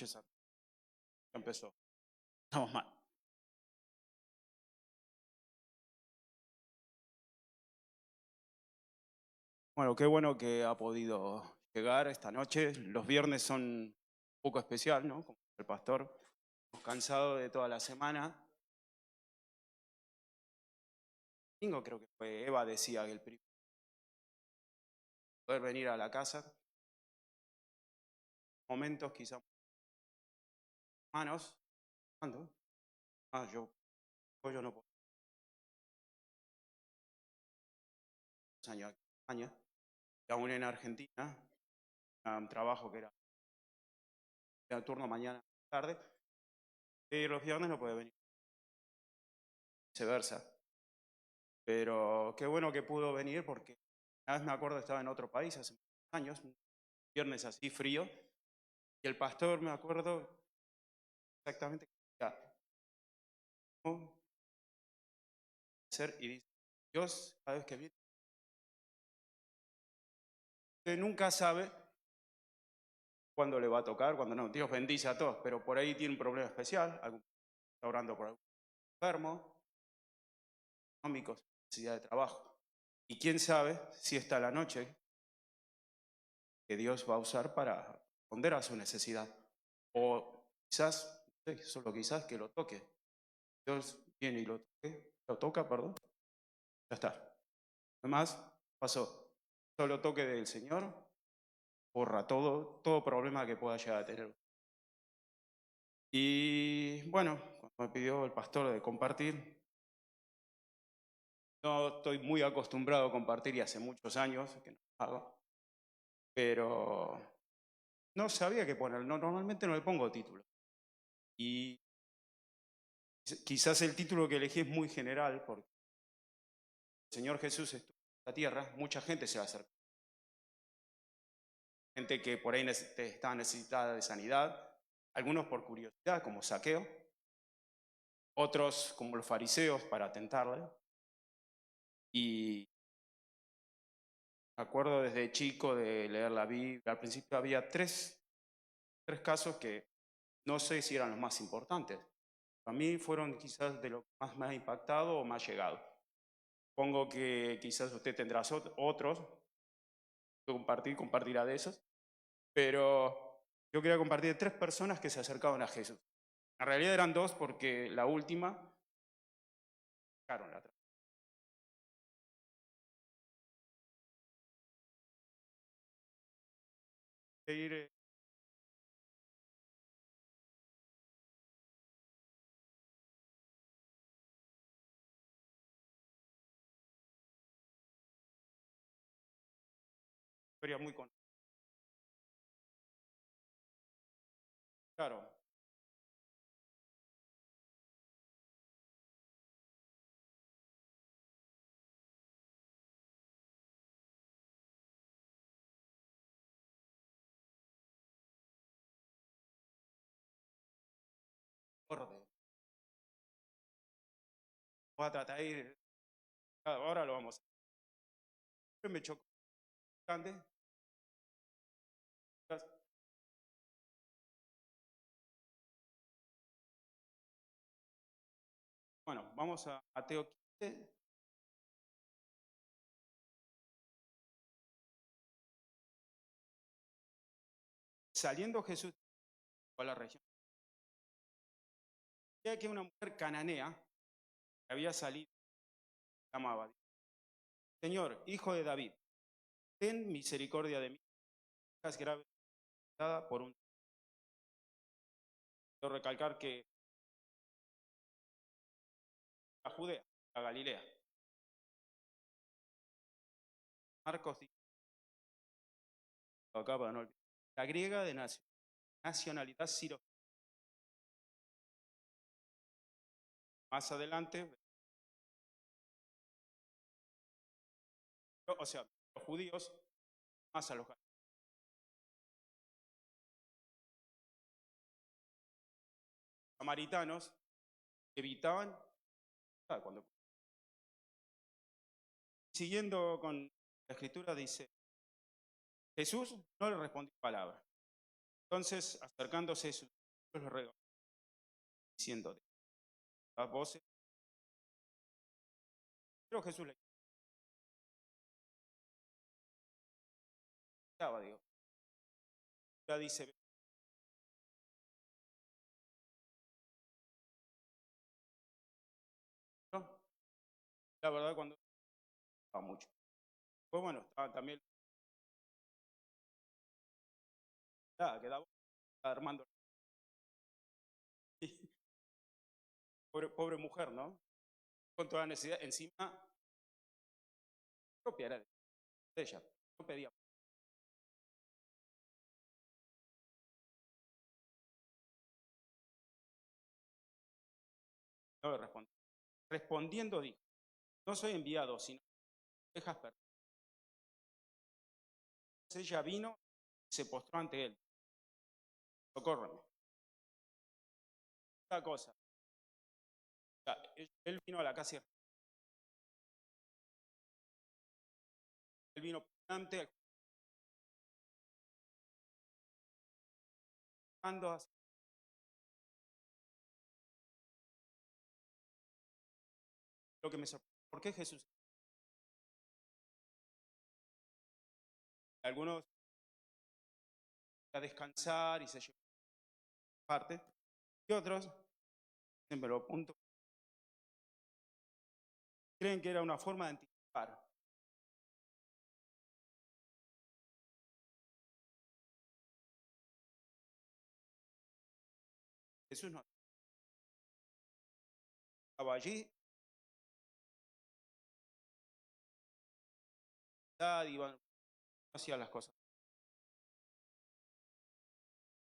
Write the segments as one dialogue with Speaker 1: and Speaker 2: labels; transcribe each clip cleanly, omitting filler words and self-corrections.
Speaker 1: noches a todos. Ya empezó. Estamos mal. Bueno, qué bueno que ha podido llegar esta noche. Los viernes son un poco especial, ¿no? Como el pastor, hemos cansado de toda la semana. El domingo creo que fue Eva decía que el primero poder venir a la casa, momentos quizás humanos. ¿Cuándo? Yo no puedo. Años aquí en España, y aún en Argentina, un trabajo que era turno mañana tarde, y los viernes no puede venir, viceversa. Pero qué bueno que pudo venir porque una vez me acuerdo estaba en otro país hace muchos años, un viernes así frío, y el pastor me acuerdo exactamente qué decía, ¿cómo hacer? Y dice, Dios cada vez que viene, usted nunca sabe cuándo le va a tocar, cuándo no. Dios bendice a todos, pero por ahí tiene un problema especial, algún está orando por algún enfermo, económicos, necesidad de trabajo. Y quién sabe si esta la noche que Dios va a usar para responder a su necesidad. O quizás, no sé, solo quizás que lo toque. Dios viene y lo toca, perdón. Ya está. Además, pasó. Solo toque del Señor borra todo problema que pueda llegar a tener. Y bueno, cuando me pidió el pastor de compartir, no estoy muy acostumbrado a compartir y hace muchos años que no lo hago, pero no sabía qué poner. No, normalmente no le pongo título. Y quizás el título que elegí es muy general, porque el Señor Jesús estuvo en la tierra, mucha gente se va a acercar. Gente que por ahí estaba necesitada de sanidad, algunos por curiosidad, como Saqueo, otros como los fariseos para tentarle. Y me acuerdo desde chico de leer la Biblia, al principio había tres casos que no sé si eran los más importantes. Para mí fueron quizás de lo que más me ha impactado o más llegado. Supongo que quizás usted tendrá otros, compartirá de esos, pero yo quería compartir 3 personas que se acercaban a Jesús. En realidad eran 2 porque la última, claro, la de ir, historia muy conocida. Claro, orden. Voy a tratar de ir, claro, ahora lo vamos a hacer. Me chocó grande. Bueno, vamos a Mateo 15. Saliendo Jesús a la región, ya que una mujer cananea que había salido, llamaba, Señor, hijo de David, ten misericordia de mí, es grave por un. Quiero recalcar que la Judea, la Galilea. Marcos dice, acá para no olvidar, la griega de nacionalidad sirio. Más adelante, o sea, los judíos más a los samaritanos evitaban, cuando siguiendo con la escritura dice, Jesús no le respondió palabra. Entonces, acercándose sus discípulos, le regañó, diciendo, las voces, pero Jesús le gritaba, digo, ya dice, no, la verdad cuando estaba mucho. Pues bueno, estaba también, quedaba armando, pobre mujer, ¿no? Con toda la necesidad, encima propia era de ella, no pedía, no le respondía. Respondiendo dijo, no soy enviado, sino dejas perder. Entonces ella vino y se postró ante él, socórreme. Esta cosa, o sea, él vino a la casa, él vino ante, lo que me sorprende, ¿por qué Jesús? Algunos a descansar y se llevan parte, y otros, pero punto, creen que era una forma de anticipar. Jesús no estaba allí, iba, hacía las cosas.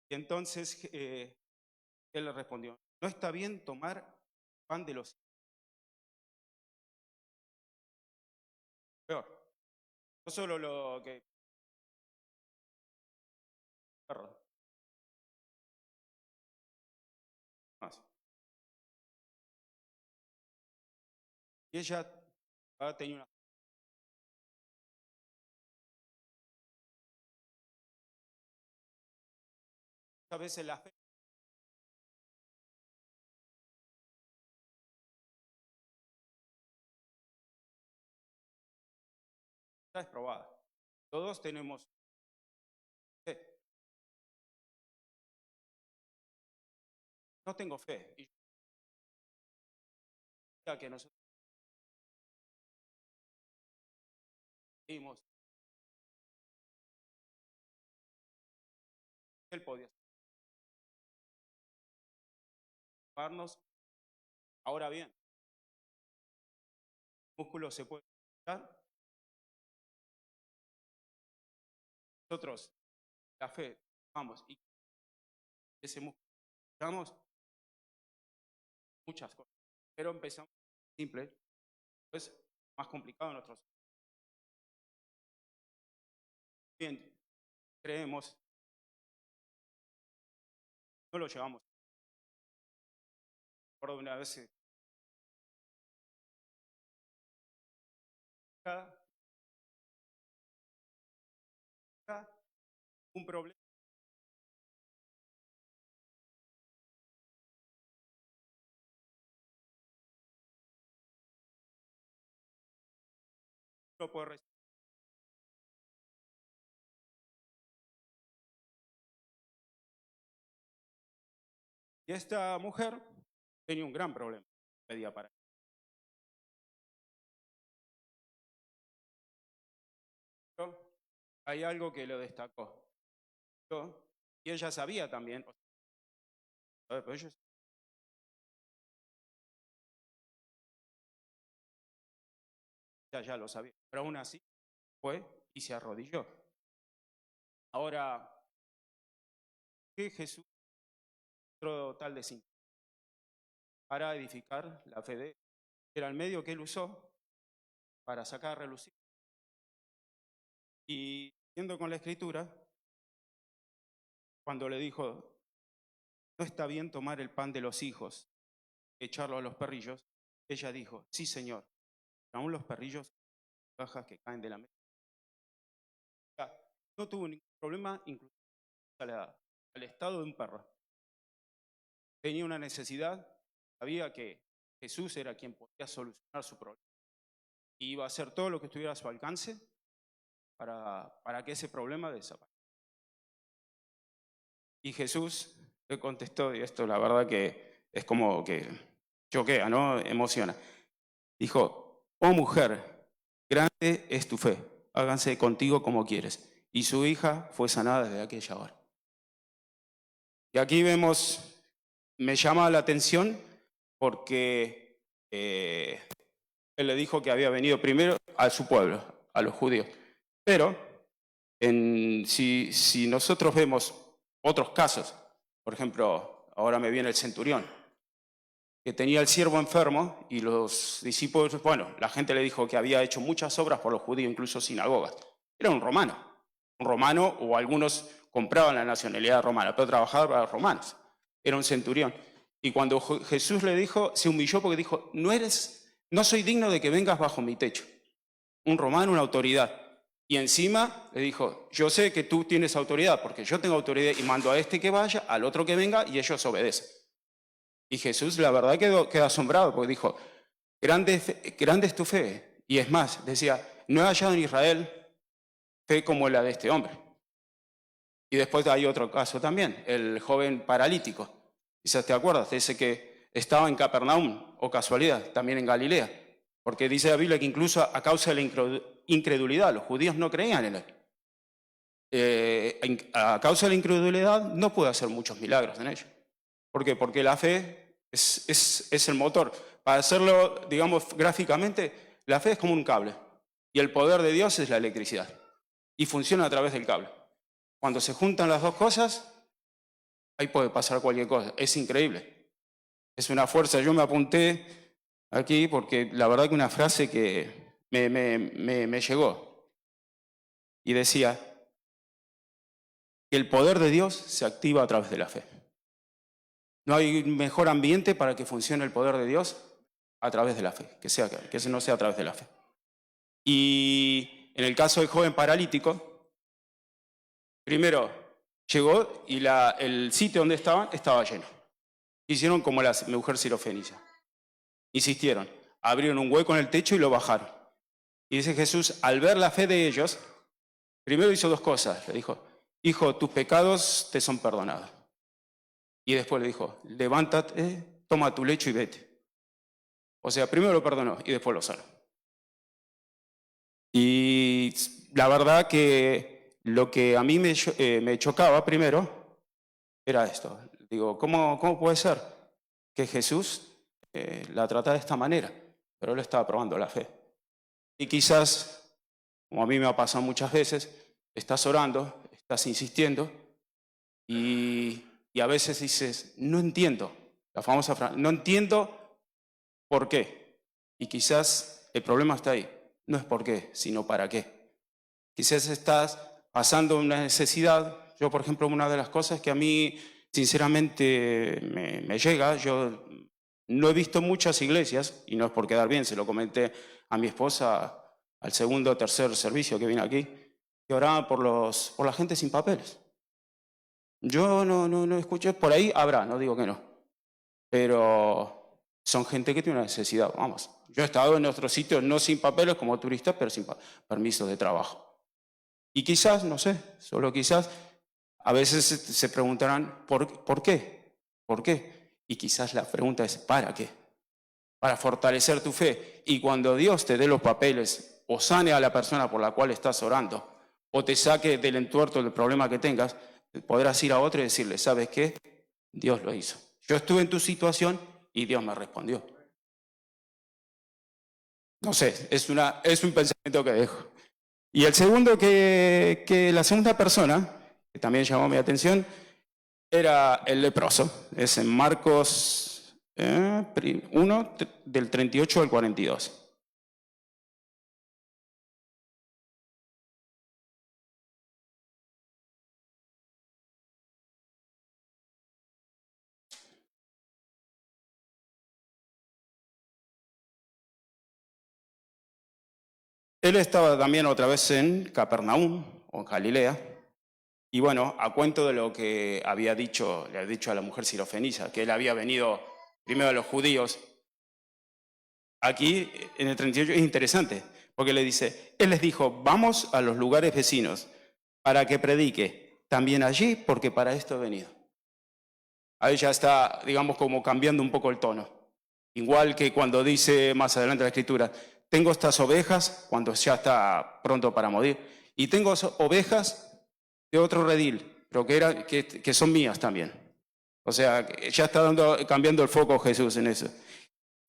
Speaker 1: Y entonces él le respondió, no está bien tomar pan de los peor. No solo lo que, perdón, más. Y ella tenía una, a veces la fe es probada. Todos tenemos fe. No tengo fe. Y ya que nosotros vimos, él podía salvarnos. Ahora bien, el músculo se puede quitar. Nosotros, la fe, vamos, y ese músculo, damos muchas cosas. Pero empezamos simple, pues más complicado en nuestros. Bien, creemos, no lo llevamos. Recuerdo una vez cada, un problema lo puede resolver. Y esta mujer tenía un gran problema, pedía para ello. Hay algo que lo destacó. Y ella sabía también, pero ella ya lo sabía, pero aún así fue y se arrodilló. Ahora, ¿qué Jesús otro tal de sí para edificar la fe de él? Era el medio que él usó para sacar a relucir. Y yendo con la escritura, cuando le dijo, no está bien tomar el pan de los hijos, echarlo a los perrillos, ella dijo, sí señor, aún los perrillos, cajas que caen de la mesa. No tuvo ningún problema, incluso a la edad. al estado de un perro. Tenía una necesidad, sabía que Jesús era quien podía solucionar su problema. Y iba a hacer todo lo que estuviera a su alcance para que ese problema desaparezca. Y Jesús le contestó, y esto la verdad que es como que choquea, ¿no? Emociona. Dijo, oh mujer, grande es tu fe, háganse contigo como quieres. Y su hija fue sanada desde aquella hora. Y aquí vemos, me llama la atención porque él le dijo que había venido primero a su pueblo, a los judíos. Pero si nosotros vemos otros casos, por ejemplo, ahora me viene el centurión, que tenía el siervo enfermo y los discípulos, bueno, la gente le dijo que había hecho muchas obras por los judíos, incluso sinagogas. Era un romano o algunos compraban la nacionalidad romana, pero trabajaba para los romanos. Era un centurión. Y cuando Jesús le dijo, se humilló porque dijo, no soy digno de que vengas bajo mi techo. Un romano, una autoridad. Y encima le dijo, yo sé que tú tienes autoridad, porque yo tengo autoridad y mando a este que vaya, al otro que venga, y ellos obedecen. Y Jesús, la verdad, quedó asombrado, porque dijo, grande es tu fe. Y es más, decía, no he hallado en Israel fe como la de este hombre. Y después hay otro caso también, el joven paralítico. Quizás te acuerdas, de ese que estaba en Capernaum, o casualidad, también en Galilea. Porque dice la Biblia que incluso a causa de la incredulidad, los judíos no creían en él. A causa de la incredulidad no puede hacer muchos milagros en ellos. ¿Por qué? Porque la fe es el motor. Para hacerlo, digamos, gráficamente, la fe es como un cable. Y el poder de Dios es la electricidad. Y funciona a través del cable. Cuando se juntan las dos cosas, ahí puede pasar cualquier cosa. Es increíble. Es una fuerza. Yo me apunté aquí porque la verdad que una frase que me llegó. Y decía que el poder de Dios se activa a través de la fe. No hay mejor ambiente para que funcione el poder de Dios a través de la fe, que ese no sea a través de la fe. Y en el caso del joven paralítico, primero llegó y el sitio donde estaban estaba lleno. Hicieron como la mujer sirofenicia. Insistieron, abrieron un hueco en el techo y lo bajaron. Y dice Jesús, al ver la fe de ellos, primero hizo dos cosas. Le dijo, hijo, tus pecados te son perdonados. Y después le dijo, levántate, toma tu lecho y vete. O sea, primero lo perdonó y después lo sanó. Y la verdad que lo que a mí me chocaba primero era esto. Digo, ¿cómo puede ser que Jesús la trata de esta manera? Pero él estaba probando la fe. Y quizás, como a mí me ha pasado muchas veces, estás orando, estás insistiendo y a veces dices, no entiendo, la famosa frase, no entiendo por qué. Y quizás el problema está ahí, no es por qué, sino para qué. Quizás estás pasando una necesidad. Yo, por ejemplo, una de las cosas que a mí sinceramente me llega, yo no he visto muchas iglesias, y no es por quedar bien, se lo comenté a mi esposa al segundo o tercer servicio que vine aquí, que oraban por la gente sin papeles. Yo no escuché, por ahí habrá, no digo que no, pero son gente que tiene una necesidad, vamos. Yo he estado en otros sitios, no sin papeles como turista, pero sin permisos de trabajo. Y quizás, no sé, solo quizás, a veces se preguntarán, ¿por qué? ¿Por qué? Y quizás la pregunta es, ¿para qué? Para fortalecer tu fe. Y cuando Dios te dé los papeles, o sane a la persona por la cual estás orando, o te saque del entuerto del problema que tengas, podrás ir a otro y decirle, ¿sabes qué? Dios lo hizo. Yo estuve en tu situación y Dios me respondió. No sé, es un pensamiento que dejo. Y el segundo que la segunda persona, que también llamó mi atención, era el leproso. Es en Marcos 1, del 38 al 42. Él estaba también otra vez en Capernaum, o Galilea, Y bueno, a cuento de lo que le había dicho a la mujer sirofenicia, que él había venido primero a los judíos. Aquí, en el 38, es interesante, porque le dice, él les dijo, vamos a los lugares vecinos para que predique también allí, porque para esto he venido. Ahí ya está, digamos, como cambiando un poco el tono. Igual que cuando dice más adelante la Escritura, tengo estas ovejas, cuando ya está pronto para morir, y tengo ovejas de otro redil, pero que son mías también. O sea, ya está cambiando el foco Jesús en eso.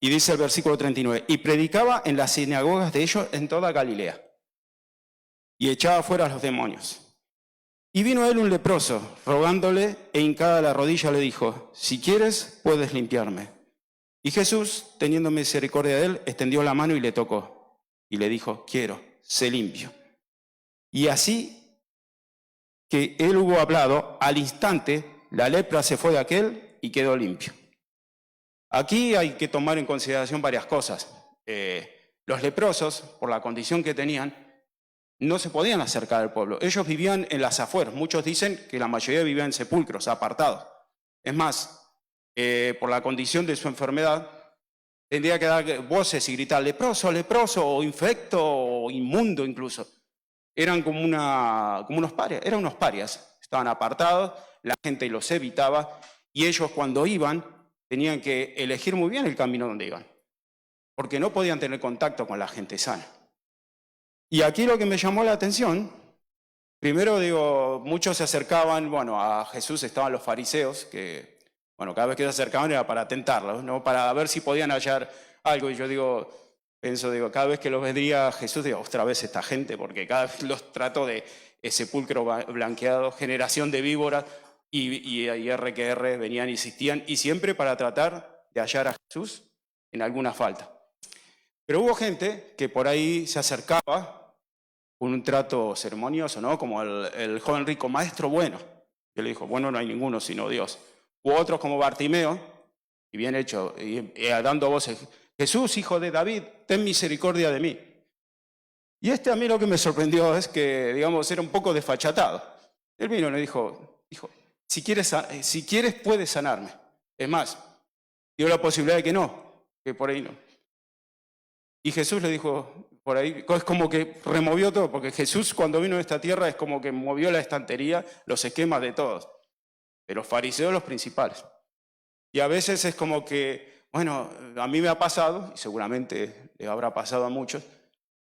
Speaker 1: Y dice el versículo 39, y predicaba en las sinagogas de ellos en toda Galilea, y echaba fuera a los demonios. Y vino a él un leproso, rogándole, e hincada la rodilla le dijo, si quieres, puedes limpiarme. Y Jesús, teniendo misericordia de él, extendió la mano y le tocó. Y le dijo, quiero, sé limpio. Y así que él hubo hablado, al instante la lepra se fue de aquel y quedó limpio. Aquí hay que tomar en consideración varias cosas. Los leprosos, por la condición que tenían, no se podían acercar al pueblo. Ellos vivían en las afueras. Muchos dicen que la mayoría vivían en sepulcros, apartados. Es más, por la condición de su enfermedad, tendría que dar voces y gritar, leproso, leproso, o infecto, o inmundo incluso. Eran como unos parias, eran unos parias. Estaban apartados, la gente los evitaba, y ellos cuando iban, tenían que elegir muy bien el camino donde iban, porque no podían tener contacto con la gente sana. Y aquí lo que me llamó la atención, primero digo, muchos se acercaban, bueno, a Jesús estaban los fariseos, que, bueno, cada vez que se acercaban era para tentarlos, ¿no? Para ver si podían hallar algo. Y yo pienso, cada vez que los veía Jesús, digo, otra vez esta gente, porque cada vez los trato de sepulcro blanqueado, generación de víboras, y R que R venían y insistían, y siempre para tratar de hallar a Jesús en alguna falta. Pero hubo gente que por ahí se acercaba con un trato ceremonioso, ¿no? Como el joven rico, maestro bueno. Y le dijo, bueno, no hay ninguno sino Dios. Hubo otros como Bartimeo, y bien hecho, y dando voces, Jesús, hijo de David, ten misericordia de mí. Y a mí lo que me sorprendió es que, digamos, era un poco desfachatado. Él vino y le dijo, si quieres puedes sanarme. Es más, dio la posibilidad de que no, que por ahí no. Y Jesús le dijo, por ahí, es como que removió todo, porque Jesús cuando vino a esta tierra es como que movió la estantería, los esquemas de todos, de los fariseos los principales. Y a veces es como que, bueno, a mí me ha pasado, y seguramente le habrá pasado a muchos,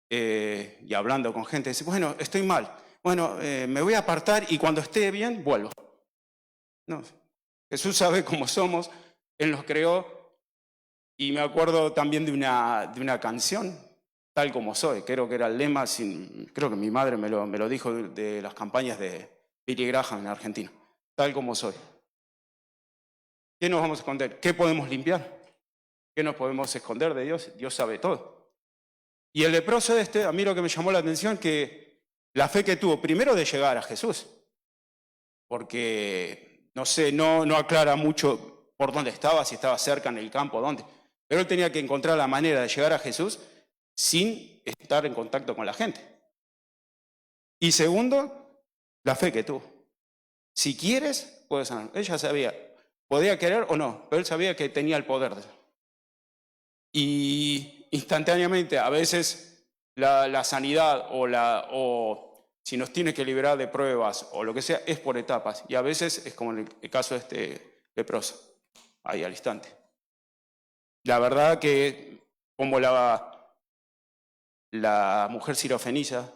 Speaker 1: y hablando con gente, dice, bueno, estoy mal, bueno, me voy a apartar y cuando esté bien, vuelvo. No, Jesús sabe cómo somos, Él nos creó, y me acuerdo también de una canción, Tal como soy, creo que era el lema, creo que mi madre me lo dijo de las campañas de Billy Graham en Argentina, tal como soy. ¿Qué nos vamos a esconder? ¿Qué podemos limpiar? ¿Qué nos podemos esconder de Dios? Dios sabe todo. Y el leproso a mí lo que me llamó la atención que la fe que tuvo, primero de llegar a Jesús, porque, no sé, no aclara mucho por dónde estaba, si estaba cerca en el campo, dónde, pero él tenía que encontrar la manera de llegar a Jesús sin estar en contacto con la gente. Y segundo, la fe que tuvo. Si quieres, puedes sanar. Ella sabía, podía querer o no, pero él sabía que tenía el poder de eso. Y instantáneamente, a veces la sanidad o si nos tiene que liberar de pruebas o lo que sea, es por etapas. Y a veces es como en el caso de este leproso, ahí al instante. La verdad que como la mujer sirofenicia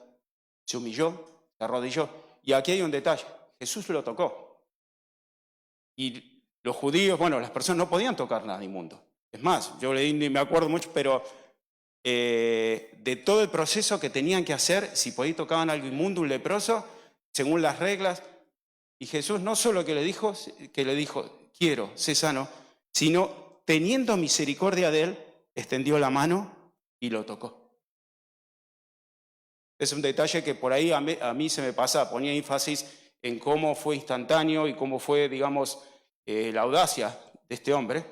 Speaker 1: se humilló, se arrodilló. Y aquí hay un detalle, Jesús lo tocó. Y los judíos, bueno, las personas no podían tocar nada inmundo. Es más, yo ni me acuerdo mucho, pero de todo el proceso que tenían que hacer, si por ahí tocaban algo inmundo, un leproso, según las reglas. Y Jesús no solo que le dijo, quiero, sé sano, sino teniendo misericordia de él, extendió la mano y lo tocó. Es un detalle que por ahí a mí se me pasa, ponía énfasis en cómo fue instantáneo y cómo fue, digamos, la audacia de este hombre.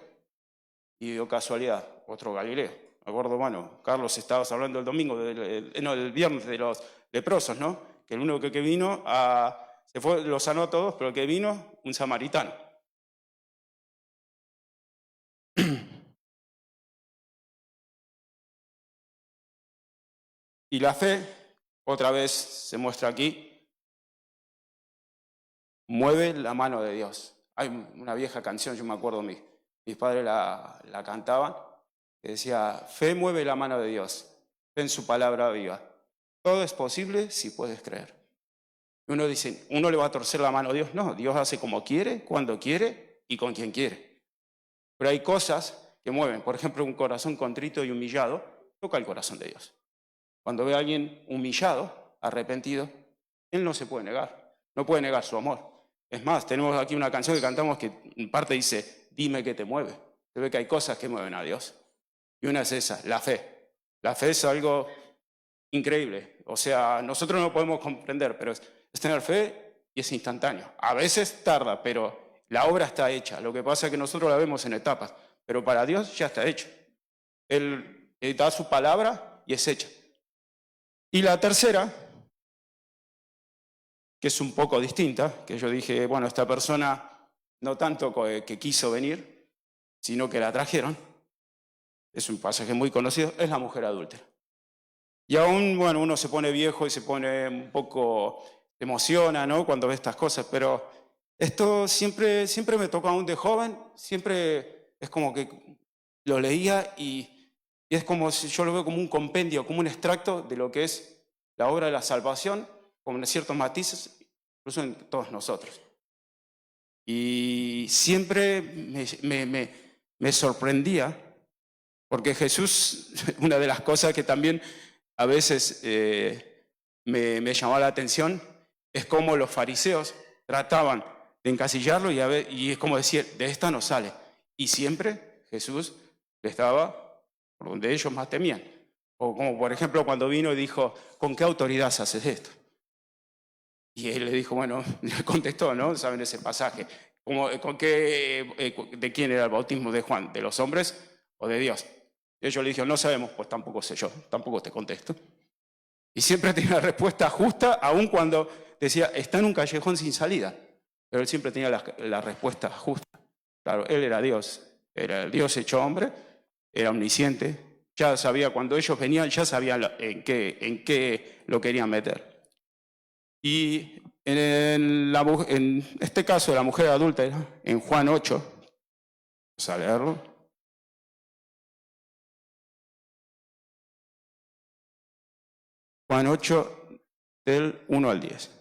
Speaker 1: Y dio casualidad, otro Galileo. Me acuerdo, bueno, Carlos, estabas hablando el domingo, el viernes de los leprosos, ¿no? Que el único que vino a Se fue, los sanó a todos, pero el que vino, un samaritano. Y la fe, otra vez se muestra aquí, mueve la mano de Dios. Hay una vieja canción, yo me acuerdo, mis padres la cantaban, que decía, fe mueve la mano de Dios, fe en su palabra viva. Todo es posible si puedes creer. Uno dice, ¿uno le va a torcer la mano a Dios? No, Dios hace como quiere, cuando quiere y con quien quiere. Pero hay cosas que mueven. Por ejemplo, un corazón contrito y humillado toca el corazón de Dios. Cuando ve a alguien humillado, arrepentido, él no se puede negar, no puede negar su amor. Es más, tenemos aquí una canción que cantamos que en parte dice, dime qué te mueve. Se ve que hay cosas que mueven a Dios. Y una es esa, la fe. La fe es algo increíble. O sea, nosotros no podemos comprender, pero es tener fe y es instantáneo. A veces tarda, pero la obra está hecha. Lo que pasa es que nosotros la vemos en etapas, pero para Dios ya está hecho. Él da su palabra y es hecha. Y la tercera, que es un poco distinta, que yo dije, bueno, esta persona no tanto que quiso venir, sino que la trajeron, es un pasaje muy conocido, es la mujer adúltera. Y aún, bueno, uno se pone viejo y se pone un poco, se emociona, ¿no?, cuando ve estas cosas, pero esto siempre me tocó aún de joven, siempre es como que lo leía y es como si yo lo veo como un compendio, como un extracto de lo que es la obra de la salvación, con ciertos matices, incluso en todos nosotros. Y siempre me sorprendía, porque Jesús, una de las cosas que también a veces me llamaba la atención, es cómo los fariseos trataban de encasillarlo y es como decir, de esta no sale. Y siempre Jesús estaba por donde ellos más temían. O como por ejemplo cuando vino y dijo, ¿con qué autoridad haces esto? Y él le dijo, bueno, le contestó, ¿no? ¿Saben ese pasaje? ¿De quién era el bautismo de Juan? ¿De los hombres o de Dios? Y ellos le dijeron, no sabemos, pues tampoco sé yo, tampoco te contesto. Y siempre tenía la respuesta justa, aun cuando decía, está en un callejón sin salida. Pero él siempre tenía la respuesta justa. Claro, él era Dios Dios hecho hombre, era omnisciente, ya sabía, cuando ellos venían, ya sabían en qué lo querían meter. Y en este caso de la mujer adúltera, en Juan 8, vamos a leerlo. Juan 8, del 1 al 10.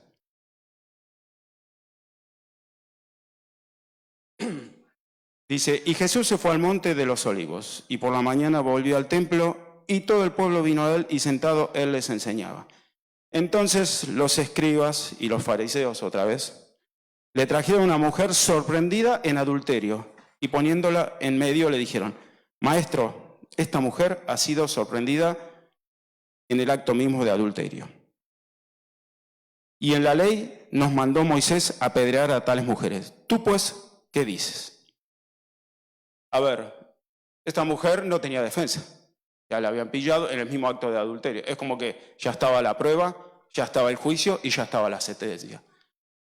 Speaker 1: Dice, y Jesús se fue al monte de los olivos, y por la mañana volvió al templo, y todo el pueblo vino a él, y sentado él les enseñaba. Entonces los escribas y los fariseos, otra vez, le trajeron una mujer sorprendida en adulterio, y poniéndola en medio le dijeron, Maestro, esta mujer ha sido sorprendida en el acto mismo de adulterio. Y en la ley nos mandó Moisés apedrear a tales mujeres. Tú pues, ¿qué dices? A ver, esta mujer no tenía defensa. Ya la habían pillado en el mismo acto de adulterio. Es como que ya estaba la prueba, ya estaba el juicio y ya estaba la sentencia.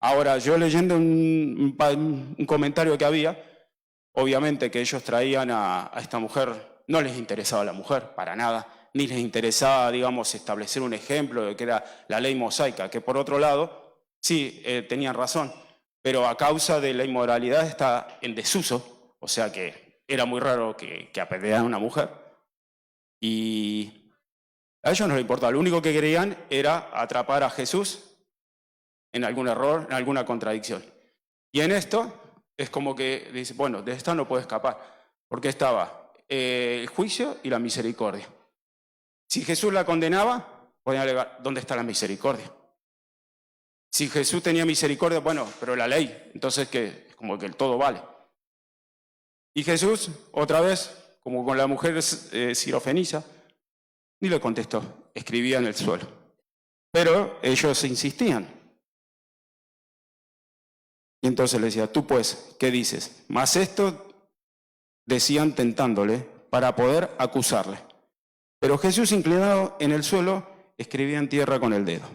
Speaker 1: Ahora, yo leyendo un comentario que había, obviamente que ellos traían a esta mujer, no les interesaba la mujer, para nada, ni les interesaba, digamos, establecer un ejemplo de que era la ley mosaica, que por otro lado, sí, tenían razón, pero a causa de la inmoralidad está en desuso, o sea que era muy raro que apedrearan a una mujer, y a ellos no les importaba, lo único que querían era atrapar a Jesús en algún error, en alguna contradicción. Y en esto es como que dice, bueno, de esta no puede escapar, porque estaba el juicio y la misericordia. Si Jesús la condenaba, podían alegar, ¿dónde está la misericordia? Si Jesús tenía misericordia, bueno, pero la ley, entonces que es como que el todo vale. Y Jesús, otra vez, como con la mujer sirofenicia, ni le contestó, escribía en el suelo. Pero ellos insistían. Y entonces le decía, tú pues, ¿qué dices? Mas esto decían tentándole para poder acusarle. Pero Jesús, inclinado en el suelo, escribía en tierra con el dedo.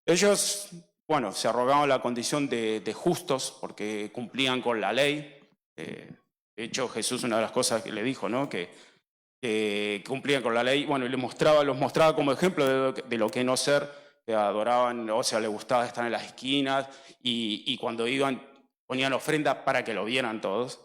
Speaker 1: Ellos bueno, se arrogaban la condición de justos porque cumplían con la ley. De hecho, Jesús, una de las cosas que le dijo, ¿no? Que cumplían con la ley, bueno, y los mostraba como ejemplo de lo que no ser, que adoraban, o sea, les gustaba estar en las esquinas, y cuando iban, ponían ofrenda para que lo vieran todos.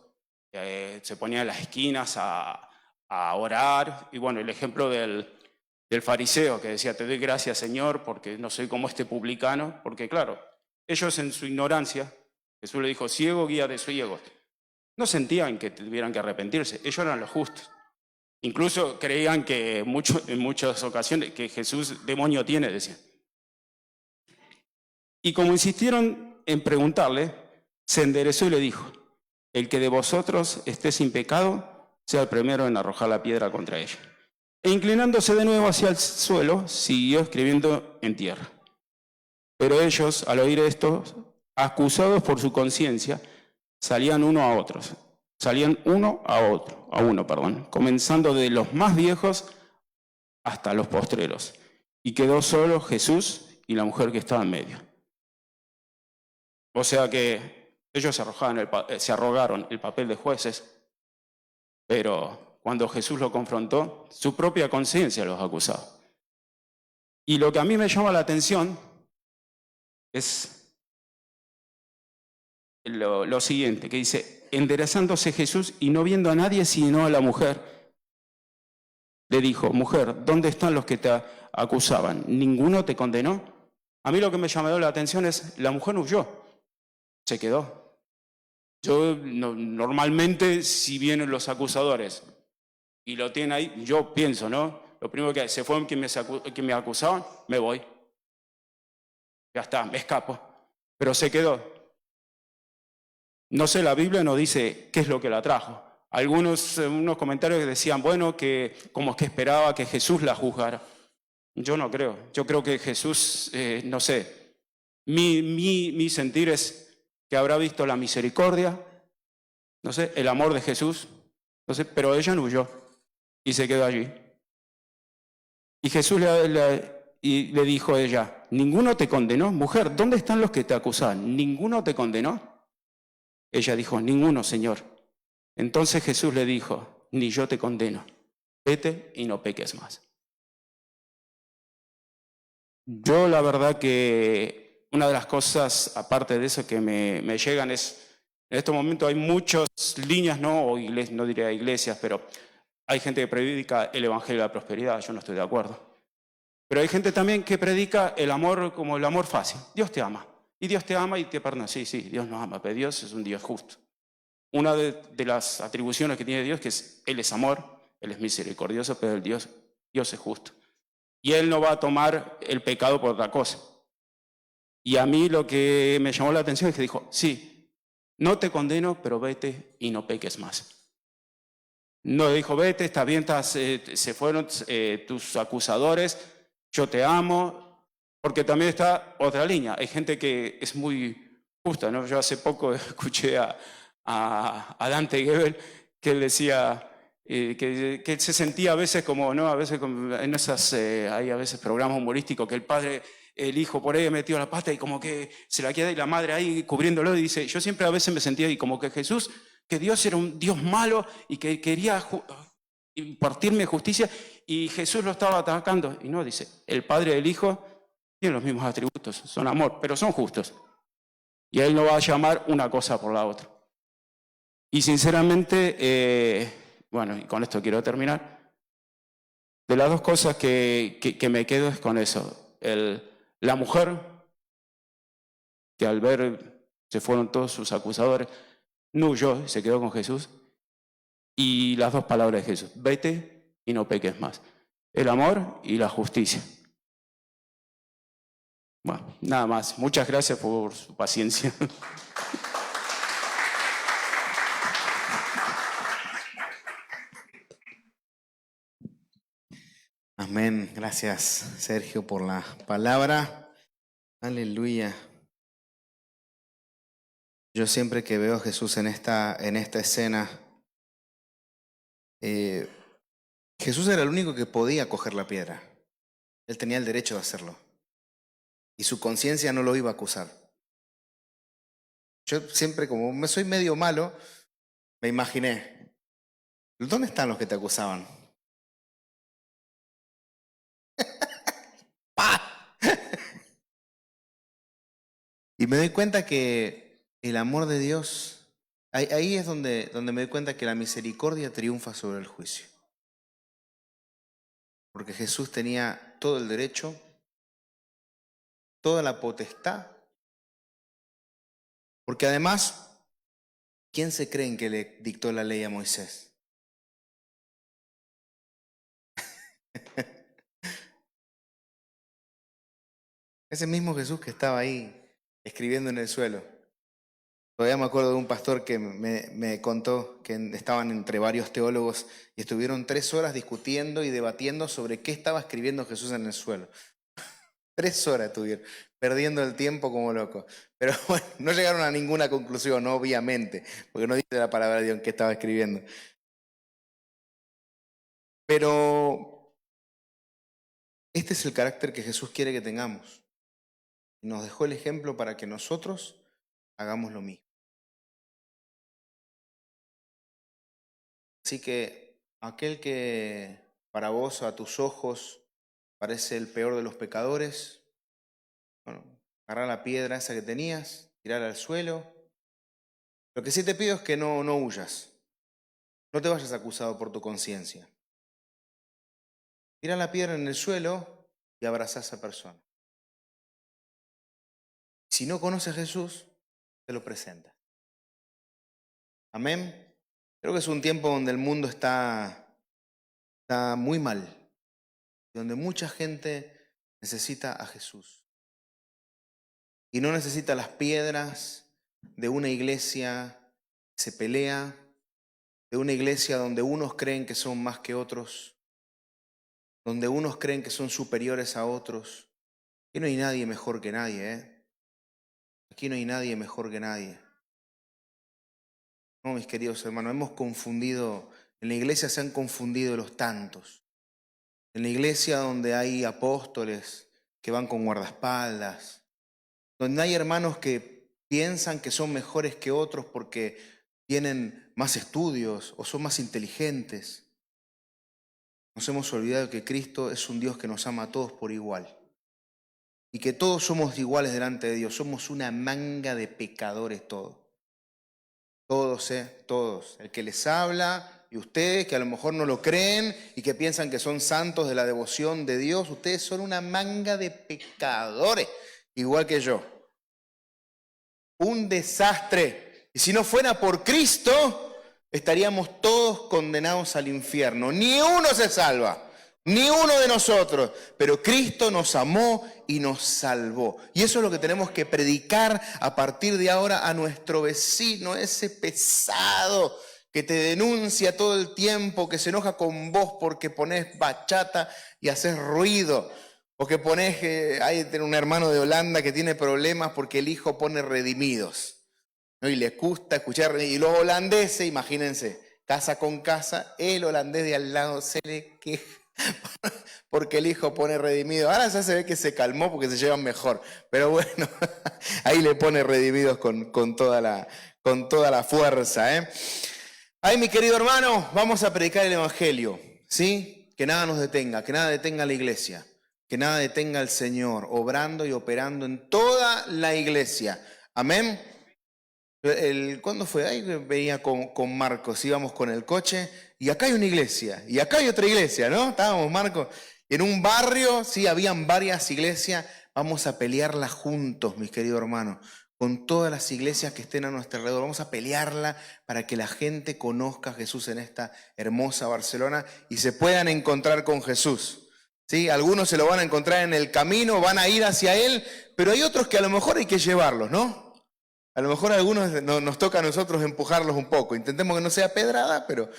Speaker 1: Se ponían en las esquinas a orar, y bueno, el ejemplo del fariseo que decía, te doy gracias, Señor, porque no soy como este publicano, porque claro, ellos en su ignorancia, Jesús le dijo, ciego, guía de ciegos, no sentían que tuvieran que arrepentirse, ellos eran los justos. Incluso creían que en muchas ocasiones que Jesús demonio tiene, decían. Y como insistieron en preguntarle, se enderezó y le dijo, el que de vosotros esté sin pecado, sea el primero en arrojar la piedra contra ella. E inclinándose de nuevo hacia el suelo, siguió escribiendo en tierra. Pero ellos, al oír esto, acusados por su conciencia, salían uno a uno, comenzando de los más viejos hasta los postreros. Y quedó solo Jesús y la mujer que estaba en medio. O sea que ellos se arrogaron el papel de jueces, pero cuando Jesús lo confrontó, su propia conciencia los acusaba. Y lo que a mí me llama la atención es lo siguiente, que dice, enderezándose Jesús y no viendo a nadie sino a la mujer, le dijo, mujer, ¿dónde están los que te acusaban? ¿Ninguno te condenó? A mí lo que me llamó la atención es, la mujer huyó, se quedó. Yo normalmente, si vienen los acusadores y lo tienen ahí, yo pienso, ¿no? Lo primero que se fue quien me acusaban, me voy. Ya está, me escapo. Pero se quedó. No sé, la Biblia no dice qué es lo que la trajo. Unos comentarios decían, bueno, que como que esperaba que Jesús la juzgara. Yo no creo. Yo creo que Jesús, no sé, mi sentir es que habrá visto la misericordia, no sé, el amor de Jesús, no sé, pero ella no huyó y se quedó allí. Y Jesús le dijo a ella, ¿ninguno te condenó? Mujer, ¿dónde están los que te acusaban? ¿Ninguno te condenó? Ella dijo, ninguno, Señor. Entonces Jesús le dijo, ni yo te condeno, vete y no peques más. Yo la verdad que una de las cosas, aparte de eso, que me llegan es, en estos momentos hay muchas líneas, no diría iglesias, pero hay gente que predica el evangelio de la prosperidad, yo no estoy de acuerdo. Pero hay gente también que predica el amor como el amor fácil. Dios te ama. Y Dios te ama y te perdona. Sí, Dios nos ama, pero Dios es un Dios justo. Una de las atribuciones que tiene Dios que es, Él es amor, Él es misericordioso, pero Dios es justo. Y Él no va a tomar el pecado por otra cosa. Y a mí lo que me llamó la atención es que dijo, sí, no te condeno, pero vete y no peques más. No dijo, vete, está bien, se fueron tus acusadores, yo te amo, porque también está otra línea. Hay gente que es muy justa, ¿no? Yo hace poco escuché a Dante Gebel que él decía que él se sentía a veces como, ¿no? A veces en esas, hay a veces programas humorísticos que el hijo por ahí metió la pata y como que se la queda y la madre ahí cubriéndolo y dice, yo siempre a veces me sentía ahí como que Jesús, que Dios era un Dios malo y que quería impartirme justicia y Jesús lo estaba atacando. Y no, dice, el Padre y el Hijo tienen los mismos atributos, son amor, pero son justos. Y Él no va a llamar una cosa por la otra. Y sinceramente, bueno, y con esto quiero terminar, de las dos cosas que me quedo es con eso. La mujer, que al ver se fueron todos sus acusadores, no huyó, se quedó con Jesús. Y las dos palabras de Jesús, vete y no peques más. El amor y la justicia. Bueno, nada más. Muchas gracias por su paciencia.
Speaker 2: Amén. Gracias, Sergio, por la palabra. Aleluya. Yo siempre que veo a Jesús en esta escena, Jesús era el único que podía coger la piedra. Él tenía el derecho de hacerlo. y su conciencia no lo iba a acusar. Yo siempre, como me soy medio malo, me imaginé, ¿dónde están los que te acusaban? ¡Pah! Y me doy cuenta que el amor de Dios, ahí es donde me doy cuenta que la misericordia triunfa sobre el juicio. Porque Jesús tenía todo el derecho, toda la potestad. Porque además, ¿quién se creen que le dictó la ley a Moisés? Ese mismo Jesús que estaba ahí escribiendo en el suelo. Todavía me acuerdo de un pastor que me contó que estaban entre varios teólogos y estuvieron 3 horas discutiendo y debatiendo sobre qué estaba escribiendo Jesús en el suelo. 3 horas estuvieron, perdiendo el tiempo como locos. Pero bueno, no llegaron a ninguna conclusión, obviamente, porque no dice la palabra de Dios en qué estaba escribiendo. Pero este es el carácter que Jesús quiere que tengamos. Nos dejó el ejemplo para que nosotros hagamos lo mismo. Así que aquel que para vos, a tus ojos, parece el peor de los pecadores, bueno, agarrá la piedra esa que tenías, tirala al suelo. Lo que sí te pido es que no huyas, no te vayas acusado por tu conciencia. Tira la piedra en el suelo y abraza a esa persona. Si no conoces a Jesús, te lo presenta. Amén. Creo que es un tiempo donde el mundo está muy mal, donde mucha gente necesita a Jesús. Y no necesita las piedras de una iglesia que se pelea, de una iglesia donde unos creen que son más que otros, donde unos creen que son superiores a otros. Aquí no hay nadie mejor que nadie, ¿eh? Aquí no hay nadie mejor que nadie. No, mis queridos hermanos, hemos confundido, en la iglesia se han confundido los tantos. En la iglesia donde hay apóstoles que van con guardaespaldas, donde hay hermanos que piensan que son mejores que otros porque tienen más estudios o son más inteligentes. Nos hemos olvidado que Cristo es un Dios que nos ama a todos por igual y que todos somos iguales delante de Dios. Somos una manga de pecadores todos. Todos, todos. El que les habla y ustedes que a lo mejor no lo creen y que piensan que son santos de la devoción de Dios, ustedes son una manga de pecadores, igual que yo. Un desastre. Y si no fuera por Cristo, estaríamos todos condenados al infierno. Ni uno se salva, ni uno de nosotros. Pero Cristo nos amó y nos salvó. Y eso es lo que tenemos que predicar a partir de ahora a nuestro vecino, ese pesado que te denuncia todo el tiempo, que se enoja con vos porque pones bachata y haces ruido. O que pones, hay un hermano de Holanda que tiene problemas porque el hijo pone redimidos, ¿no? Y les gusta escuchar, y los holandeses, imagínense, casa con casa, el holandés de al lado se le queja porque el hijo pone redimidos. Ahora ya se ve que se calmó porque se llevan mejor, pero bueno, ahí le pone redimidos con toda la fuerza, ¿eh? Ay, mi querido hermano, vamos a predicar el evangelio, ¿sí? Que nada nos detenga, que nada detenga a la iglesia. Que nada detenga al Señor, obrando y operando en toda la iglesia. Amén. ¿Cuándo fue? Ahí veía con Marcos, íbamos con el coche, y acá hay una iglesia, y acá hay otra iglesia, ¿no? Estábamos, Marcos, en un barrio, sí, habían varias iglesias. Vamos a pelearla juntos, mis queridos hermanos, con todas las iglesias que estén a nuestro alrededor. Vamos a pelearla para que la gente conozca a Jesús en esta hermosa Barcelona y se puedan encontrar con Jesús. ¿Sí? Algunos se lo van a encontrar en el camino, van a ir hacia Él, pero hay otros que a lo mejor hay que llevarlos, ¿no? A lo mejor a algunos nos toca a nosotros empujarlos un poco. Intentemos que no sea pedrada, pero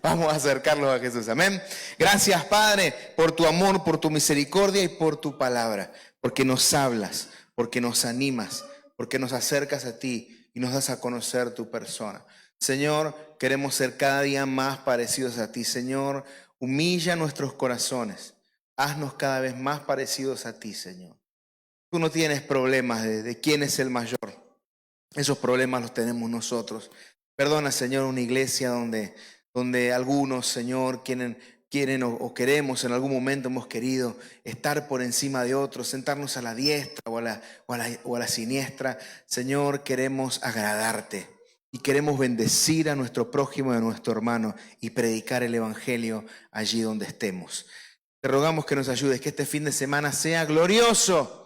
Speaker 2: vamos a acercarlos a Jesús. Amén. Gracias, Padre, por tu amor, por tu misericordia y por tu palabra. Porque nos hablas, porque nos animas, porque nos acercas a ti y nos das a conocer tu persona. Señor, queremos ser cada día más parecidos a ti. Señor, humilla nuestros corazones. Haznos cada vez más parecidos a ti, Señor. Tú no tienes problemas de quién es el mayor. Esos problemas los tenemos nosotros. Perdona, Señor, una iglesia donde algunos, Señor, quieren o queremos, en algún momento hemos querido estar por encima de otros, sentarnos a la diestra o a la siniestra. Señor, queremos agradarte y queremos bendecir a nuestro prójimo y a nuestro hermano y predicar el evangelio allí donde estemos. Te rogamos que nos ayudes, que este fin de semana sea glorioso.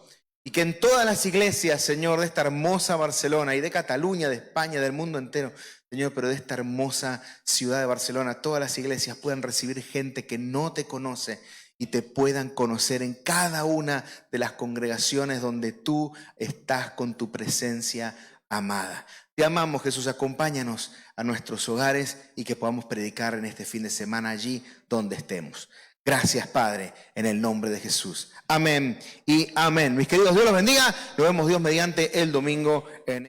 Speaker 2: Y que en todas las iglesias, Señor, de esta hermosa Barcelona y de Cataluña, de España, del mundo entero, Señor, pero de esta hermosa ciudad de Barcelona, todas las iglesias puedan recibir gente que no te conoce y te puedan conocer en cada una de las congregaciones donde tú estás con tu presencia amada. Te amamos, Jesús, acompáñanos a nuestros hogares y que podamos predicar en este fin de semana allí donde estemos. Gracias, Padre, en el nombre de Jesús. Amén y amén. Mis queridos, Dios los bendiga. Nos vemos Dios mediante el domingo en